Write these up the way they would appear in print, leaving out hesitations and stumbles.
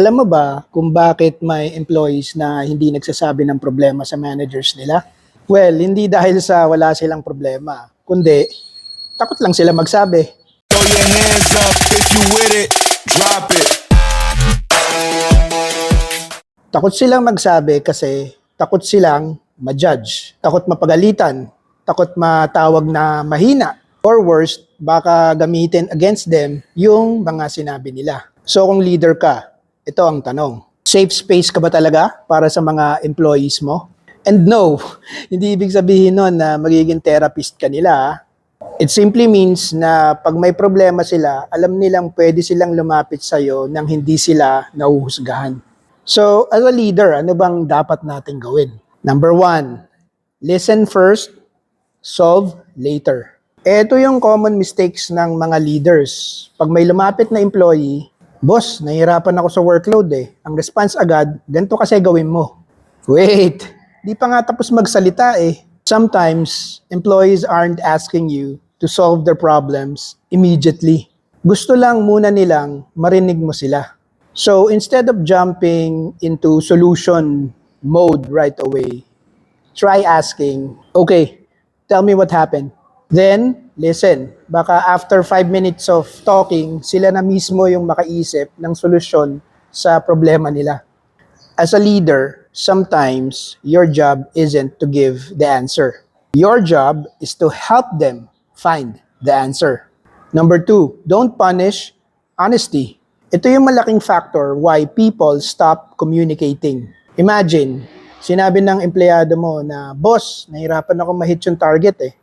Alam mo ba kung bakit may employees na hindi nagsasabi ng problema sa managers nila? Well, hindi dahil sa wala silang problema, kundi takot lang sila magsabi. Throw your hands up if you with it, drop it. Takot silang magsabi kasi takot silang ma-judge, takot mapagalitan, takot matawag na mahina, or worst, baka gamitin against them yung mga sinabi nila. So kung leader ka, ito ang tanong. Safe space ka ba talaga para sa mga employees mo? And no, hindi ibig sabihin nun na magiging therapist ka nila. It simply means na pag may problema sila, alam nilang pwede silang lumapit sa'yo nang hindi sila nahuhusgahan. So, as a leader, ano bang dapat natin gawin? Number 1, listen first, solve later. Ito yung common mistakes ng mga leaders. Pag may lumapit na employee, boss, nahihirapan ako sa workload eh. Ang response agad, ganito kasi gawin mo. Wait, di pa nga tapos magsalita eh. Sometimes, employees aren't asking you to solve their problems immediately. Gusto lang muna nilang marinig mo sila. So, instead of jumping into solution mode right away, try asking, okay, tell me what happened. Then, listen. Baka after 5 minutes of talking, sila na mismo yung makaisip ng solusyon sa problema nila. As a leader, sometimes your job isn't to give the answer. Your job is to help them find the answer. Number 2, don't punish honesty. Ito yung malaking factor why people stop communicating. Imagine, sinabi ng empleyado mo na, boss, nahirapan ako ma-hit yung target eh.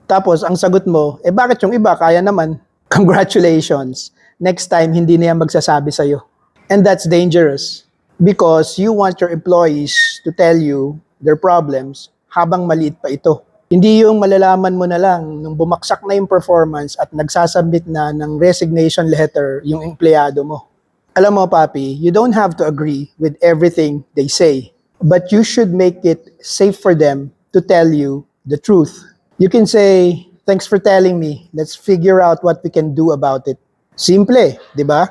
Tapos, ang sagot mo, bakit yung iba? Kaya naman. Congratulations. Next time, hindi na yan magsasabi sa'yo. And that's dangerous because you want your employees to tell you their problems habang maliit pa ito. Hindi yung malalaman mo na lang nung bumaksak na yung performance at nagsasubmit na ng resignation letter yung empleyado mo. Alam mo, papi, you don't have to agree with everything they say, but you should make it safe for them to tell you the truth. You can say, thanks for telling me. Let's figure out what we can do about it. Simple, di ba?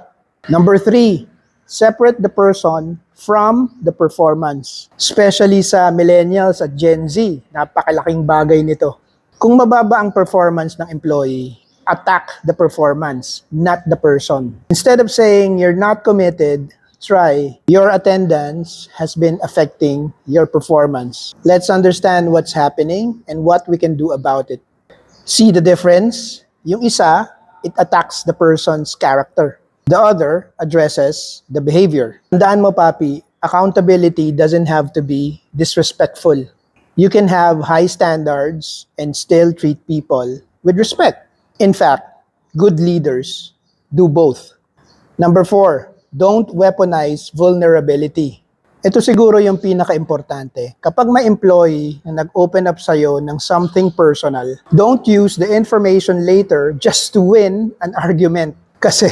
Number 3, separate the person from the performance. Especially sa millennials at Gen Z, napakalaking bagay nito. Kung mababa ang performance ng employee, attack the performance, not the person. Instead of saying you're not committed, try your attendance has been affecting your performance. Let's understand what's happening and what we can do about it. See the difference? Yung isa, it attacks the person's character. The other addresses the behavior. Tandaan mo, papi, accountability doesn't have to be disrespectful. You can have high standards and still treat people with respect. In fact, good leaders do both. Number 4, don't weaponize vulnerability. Ito siguro yung pinaka-importante. Kapag may employee na nag-open up sa'yo ng something personal, don't use the information later just to win an argument. Kasi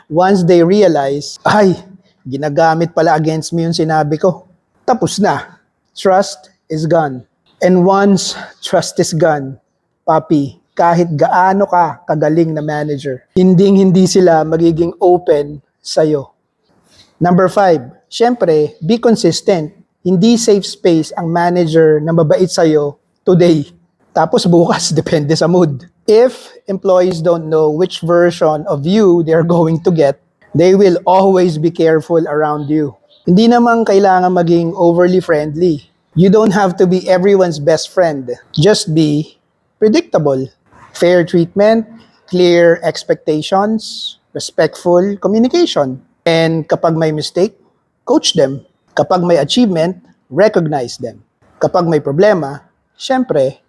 once they realize, ay, ginagamit pala against me yung sinabi ko, tapos na. Trust is gone. And once trust is gone, papi, kahit gaano ka kagaling na manager, hindi sila magiging open sa'yo. Number 5, syempre, be consistent. Hindi safe space ang manager na mabait sa'yo today. Tapos bukas, depende sa mood. If employees don't know which version of you they're going to get, they will always be careful around you. Hindi naman kailangan maging overly friendly. You don't have to be everyone's best friend. Just be predictable. Fair treatment, clear expectations, respectful communication. And kapag may mistake, coach them. Kapag may achievement, recognize them. Kapag may problema, syempre,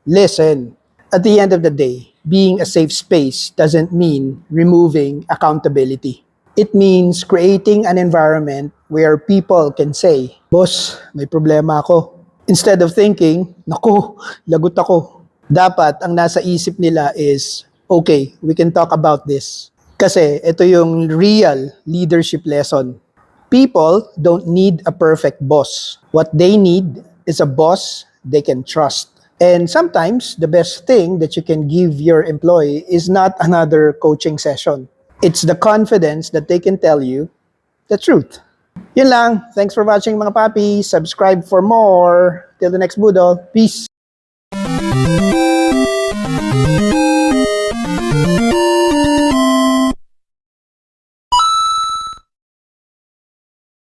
listen. At the end of the day, being a safe space doesn't mean removing accountability. It means creating an environment where people can say, boss, may problema ako. Instead of thinking, naku, lagot ako. Dapat ang nasa isip nila is, okay, we can talk about this. Kasi ito yung real leadership lesson. People don't need a perfect boss. What they need is a boss they can trust. And sometimes, the best thing that you can give your employee is not another coaching session. It's the confidence that they can tell you the truth. Yun lang. Thanks for watching mga papi. Subscribe for more. Till the next Budol. Peace.